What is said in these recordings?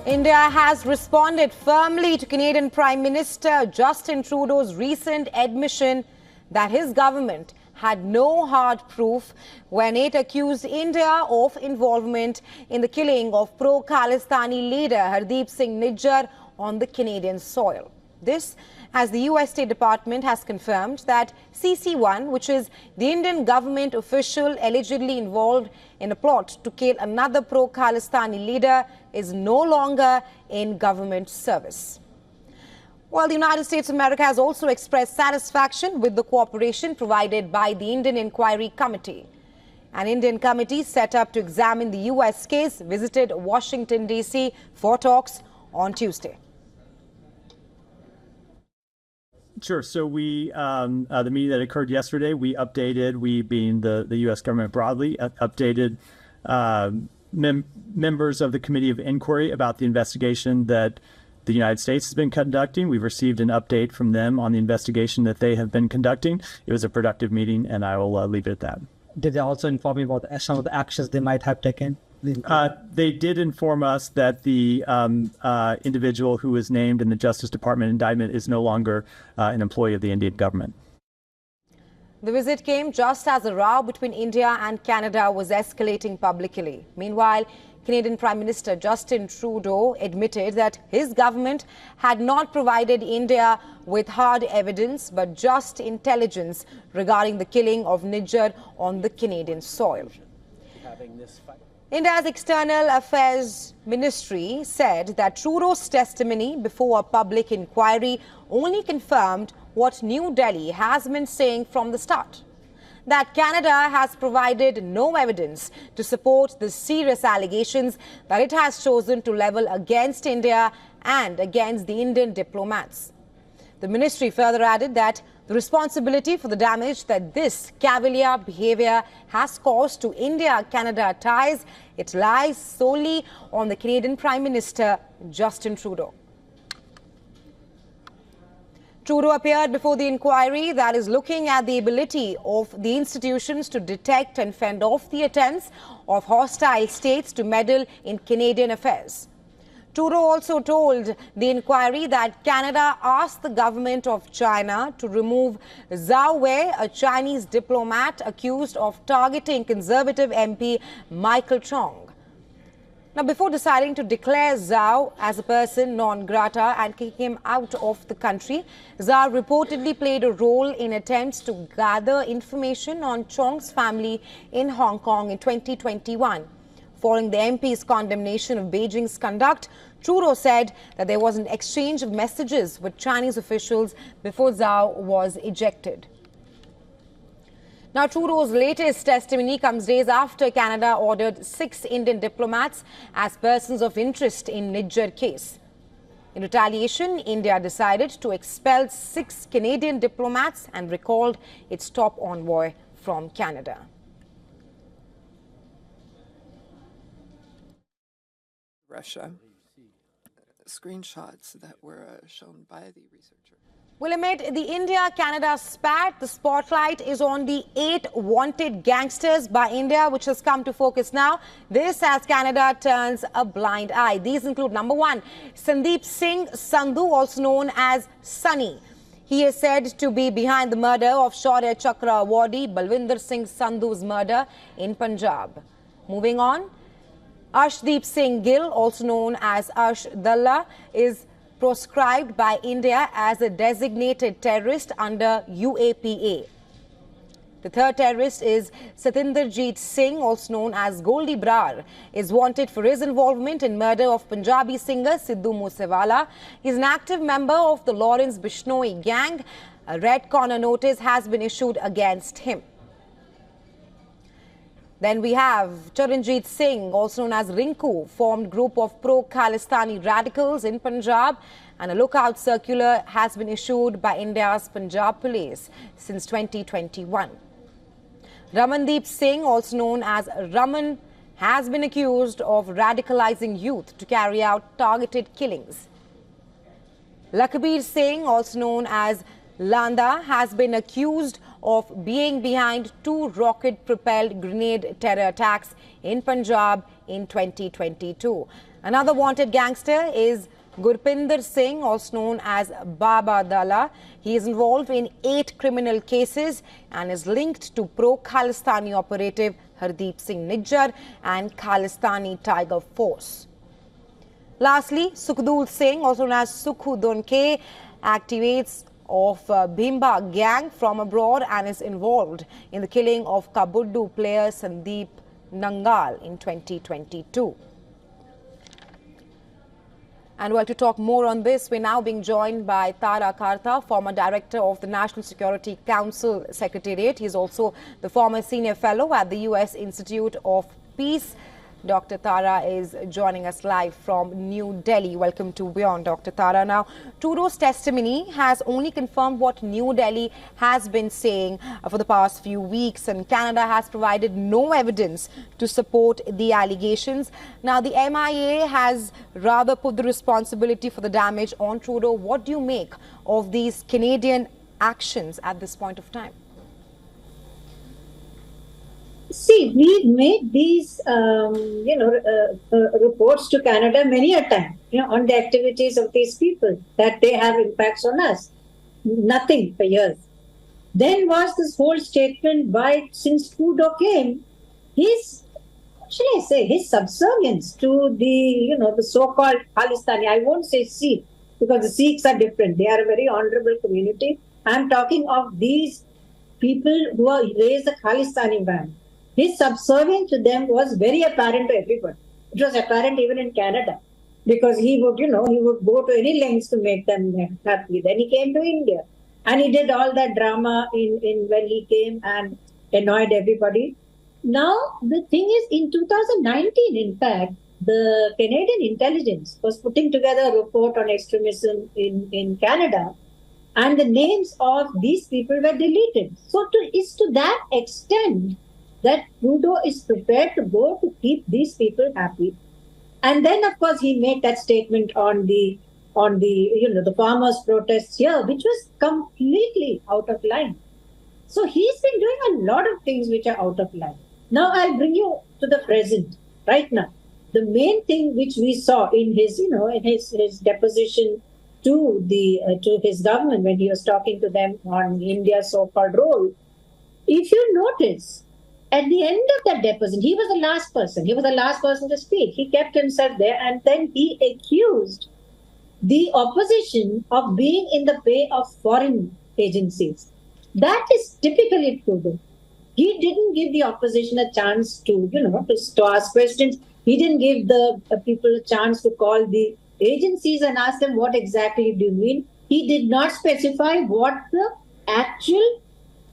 India has responded firmly to Canadian Prime Minister Justin Trudeau's recent admission that his government had no hard proof when it accused India of involvement in the killing of pro-Khalistani leader Hardeep Singh Nijjar on the Canadian soil. This, as the US State Department has confirmed that CC1, which is the Indian government official allegedly involved in a plot to kill another pro-Khalistani leader, is no longer in government service. Well, the United States of America has also expressed satisfaction with the cooperation provided by the Indian Inquiry Committee. An Indian committee set up to examine the US case visited Washington, D.C. for talks on Tuesday. Sure. So the meeting that occurred yesterday, we being the U.S. government broadly, updated members of the Committee of Inquiry about the investigation that the United States has been conducting. We've received an update from them on the investigation that they have been conducting. It was a productive meeting, and I will leave it at that. Did they also inform you about some of the actions they might have taken? They did inform us that the individual who was named in the Justice Department indictment is no longer an employee of the Indian government. The visit came just as a row between India and Canada was escalating publicly. Meanwhile, Canadian Prime Minister Justin Trudeau admitted that his government had not provided India with hard evidence but just intelligence regarding the killing of Nijjar on the Canadian soil. India's External Affairs Ministry said that Trudeau's testimony before a public inquiry only confirmed what New Delhi has been saying from the start, that Canada has provided no evidence to support the serious allegations that it has chosen to level against India and against the Indian diplomats. The ministry further added that the responsibility for the damage that this cavalier behavior has caused to India-Canada ties, it lies solely on the Canadian Prime Minister Justin Trudeau. Trudeau appeared before the inquiry that is looking at the ability of the institutions to detect and fend off the attempts of hostile states to meddle in Canadian affairs. Trudeau also told the inquiry that Canada asked the government of China to remove Zhao Wei, a Chinese diplomat accused of targeting Conservative MP Michael Chong. Now, before deciding to declare Zhao as a person non grata and kick him out of the country, Zhao reportedly played a role in attempts to gather information on Chong's family in Hong Kong in 2021. Following the MP's condemnation of Beijing's conduct, Trudeau said that there was an exchange of messages with Chinese officials before Zhao was ejected. Now, Trudeau's latest testimony comes days after Canada ordered 6 Indian diplomats as persons of interest in Nijjar case. In retaliation, India decided to expel 6 Canadian diplomats and recalled its top envoy from Canada. Russia. Screenshots that were shown by the researcher. Well, amid the India-Canada spat, the spotlight is on the 8 wanted gangsters by India, which has come to focus now. This as Canada turns a blind eye. These include number 1, Sandeep Singh Sandhu, also known as Sunny. He is said to be behind the murder of Shaurya Chakra awardee Balwinder Singh Sandhu's murder in Punjab. Moving on, Arshdeep Singh Gill, also known as Arsh Dalla, is proscribed by India as a designated terrorist under UAPA. The third terrorist is Satinderjeet Singh, also known as Goldie Brar, is wanted for his involvement in murder of Punjabi singer Sidhu Moosewala. He is an active member of the Lawrence Bishnoi gang. A red corner notice has been issued against him. Then we have Charanjit Singh, also known as Rinku, formed group of pro-Khalistani radicals in Punjab, and a lookout circular has been issued by India's Punjab police since 2021. Ramandeep Singh, also known as Raman, has been accused of radicalizing youth to carry out targeted killings. Lakhbir Singh, also known as Landa, has been accused of being behind 2 rocket-propelled grenade terror attacks in Punjab in 2022. Another wanted gangster is Gurpinder Singh, also known as Baba Dala. He is involved in 8 criminal cases and is linked to pro-Khalistani operative Hardeep Singh Nijjar and Khalistani Tiger Force. Lastly, Sukhdev Singh, also known as Sukhu Donke, activates of Bhimba gang from abroad and is involved in the killing of Kabuddu player Sandeep Nangal in 2022. And well, to talk more on this, we're now being joined by Tara Karta, former director of the National Security Council Secretariat. He's also the former senior fellow at the US Institute of Peace. Dr. Tara is joining us live from New Delhi. Welcome to WION, Dr. Tara. Now, Trudeau's testimony has only confirmed what New Delhi has been saying for the past few weeks, and Canada has provided no evidence to support the allegations. Now, the MIA has rather put the responsibility for the damage on Trudeau. What do you make of these Canadian actions at this point of time? See, we've made these, reports to Canada many a time, on the activities of these people, that they have impacts on us. Nothing for years. Then was this whole statement since Trudeau came, his subservience to the so-called Khalistani. I won't say Sikh, because the Sikhs are different. They are a very honorable community. I'm talking of these people who are raised the Khalistani band. His subservience to them was very apparent to everybody. It was apparent even in Canada, because he would go to any lengths to make them happy. Then he came to India, and he did all that drama in when he came and annoyed everybody. Now, the thing is, in 2019, in fact, the Canadian intelligence was putting together a report on extremism in Canada, and the names of these people were deleted. So it's to that extent that Trudeau is prepared to go to keep these people happy. And then, of course, he made that statement on the farmers' protests here, which was completely out of line. So he's been doing a lot of things which are out of line. Now I'll bring you to the present, right now. The main thing which we saw in his deposition to his government when he was talking to them on India's so-called role, if you notice, at the end of that deposition, he was the last person. He was the last person to speak. He kept himself there, and then he accused the opposition of being in the pay of foreign agencies. That is typically Trudeau. He didn't give the opposition a chance to ask questions. He didn't give the people a chance to call the agencies and ask them, what exactly do you mean? He did not specify what the actual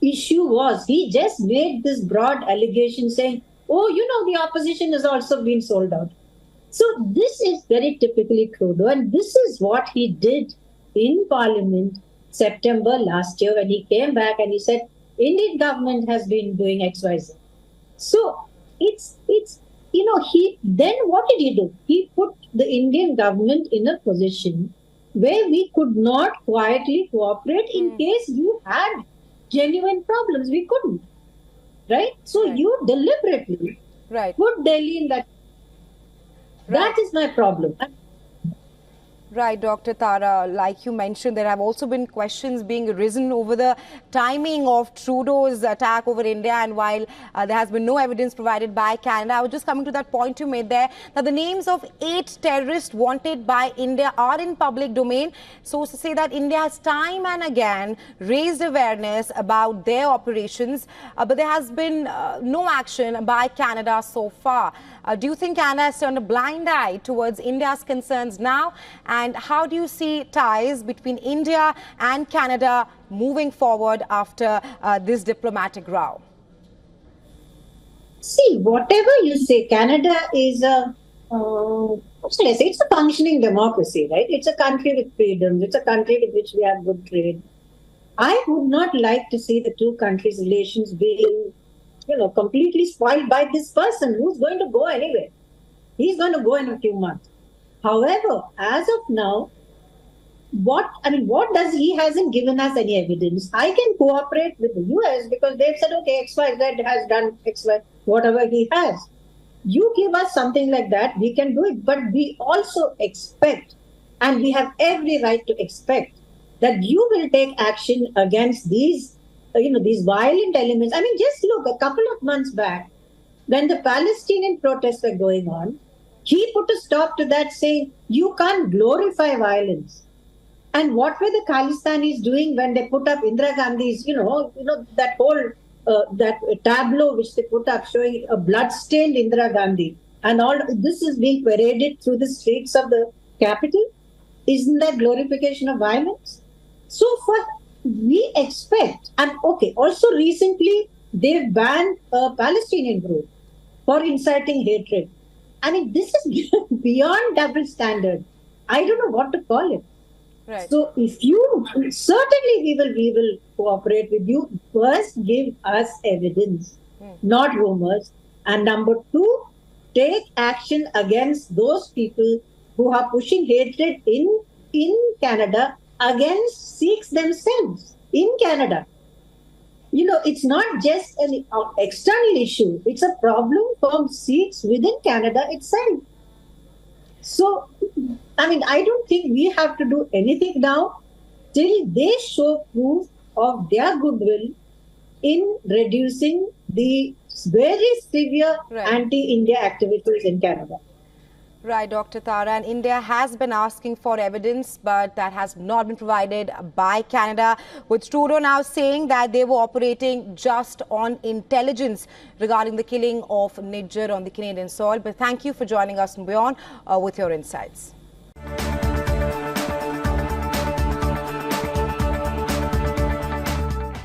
issue was. He just made this broad allegation saying, the opposition has also been sold out. So this is very typically Trudeau, and this is what he did in Parliament September last year when he came back and he said, Indian government has been doing XYZ. So then what did he do? He put the Indian government in a position where we could not quietly cooperate in case you had genuine problems. We couldn't, right? So you deliberately put Delhi in that. That is my problem. Right, Dr. Tara, like you mentioned, there have also been questions being risen over the timing of Trudeau's attack over India, and while there has been no evidence provided by Canada, I was just coming to that point you made there, that the names of 8 terrorists wanted by India are in public domain. Sources say that India has time and again raised awareness about their operations, but there has been no action by Canada so far. Do you think Canada has turned a blind eye towards India's concerns now? And how do you see ties between India and Canada moving forward after this diplomatic row? See, whatever you say, Canada is it's a functioning democracy, right? It's a country with freedoms. It's a country with which we have good trade. I would not like to see the two countries' relations being completely spoiled by this person who's going to go anyway. He's going to go in a few months. However, as of now, what does he hasn't given us any evidence? I can cooperate with the US because they've said, okay, XYZ has done XY, whatever he has. You give us something like that, we can do it. But we also expect, and we have every right to expect, that you will take action against these, these violent elements. I mean, just look, a couple of months back, when the Palestinian protests were going on, he put a stop to that, saying, you can't glorify violence. And what were the Khalistanis doing when they put up Indira Gandhi's, that whole that tableau which they put up showing a blood-stained Indira Gandhi, and all this is being paraded through the streets of the capital? Isn't that glorification of violence? So we expect, and okay, also recently they've banned a Palestinian group for inciting hatred. I mean, this is beyond double standard. I don't know what to call it. Right. So if you, certainly we will cooperate with you. First, give us evidence, not rumors. And number two, take action against those people who are pushing hatred in Canada against Sikhs themselves in Canada. It's not just an external issue. It's a problem for Sikhs within Canada itself. So, I mean, I don't think we have to do anything now till they show proof of their goodwill in reducing the very severe anti-India activities in Canada. Right, Dr. Tara. And India has been asking for evidence, but that has not been provided by Canada, with Trudeau now saying that they were operating just on intelligence regarding the killing of Niger on the Canadian soil. But thank you for joining us, WION, with your insights.